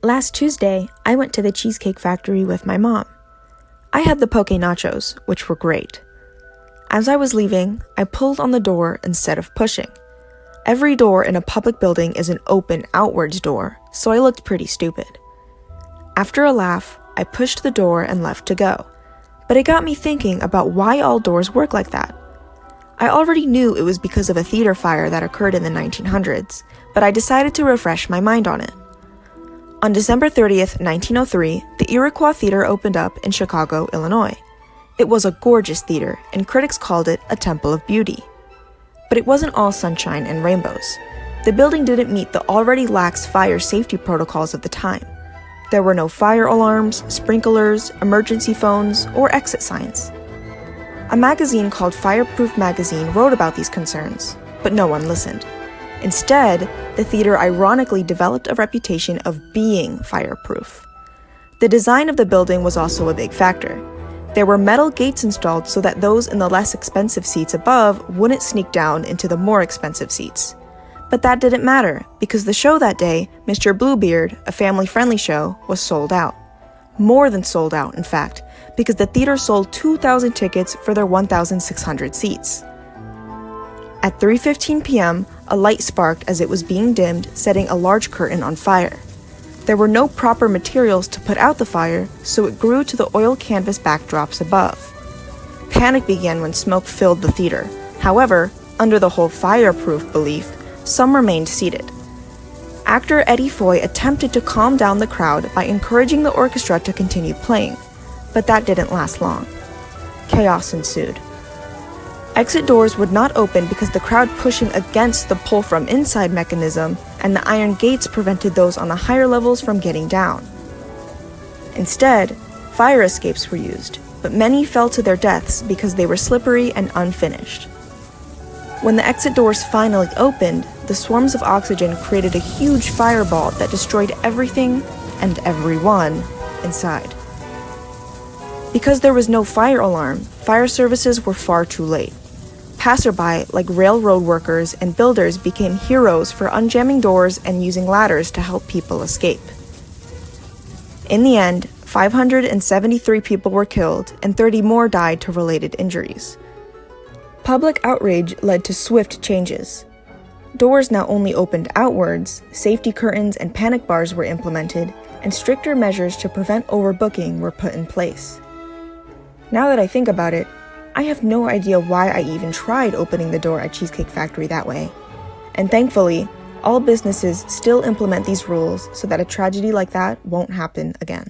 Last Tuesday, I went to the Cheesecake Factory with my mom. I had the poke nachos, which were great. As I was leaving, I pulled on the door instead of pushing. Every door in a public building is an open outwards door, so I looked pretty stupid. After a laugh, I pushed the door and left to go, but it got me thinking about why all doors work like that. I already knew it was because of a theater fire that occurred in the 1900s, but I decided to refresh my mind on it. On December 30th, 1903, the Iroquois Theater opened up in Chicago, Illinois. It was a gorgeous theater, and critics called it a temple of beauty. But it wasn't all sunshine and rainbows. The building didn't meet the already lax fire safety protocols of the time. There were no fire alarms, sprinklers, emergency phones, or exit signs. A magazine called Fireproof Magazine wrote about these concerns, but no one listened. Instead, the theater ironically developed a reputation of being fireproof. The design of the building was also a big factor. There were metal gates installed so that those in the less expensive seats above wouldn't sneak down into the more expensive seats. But that didn't matter, because the show that day, Mr. Bluebeard, a family-friendly show, was sold out. More than sold out, in fact, because the theater sold 2,000 tickets for their 1,600 seats. At 3:15 p.m., a light sparked as it was being dimmed, setting a large curtain on fire. There were no proper materials to put out the fire, so it grew to the oil canvas backdrops above. Panic began when smoke filled the theater. However, under the whole fireproof belief, some remained seated. Actor Eddie Foy attempted to calm down the crowd by encouraging the orchestra to continue playing, but that didn't last long. Chaos ensued. Exit doors would not open because the crowd pushing against the pull from inside mechanism and the iron gates prevented those on the higher levels from getting down. Instead, fire escapes were used, but many fell to their deaths because they were slippery and unfinished. When the exit doors finally opened, the swarms of oxygen created a huge fireball that destroyed everything and everyone inside. Because there was no fire alarm, fire services were far too late. Passerby, like railroad workers and builders, became heroes for unjamming doors and using ladders to help people escape. In the end, 573 people were killed and 30 more died to related injuries. Public outrage led to swift changes. Doors now only opened outwards, safety curtains and panic bars were implemented, and stricter measures to prevent overbooking were put in place. Now that I think about it, I have no idea why I even tried opening the door at Cheesecake Factory that way. And thankfully, all businesses still implement these rules so that a tragedy like that won't happen again.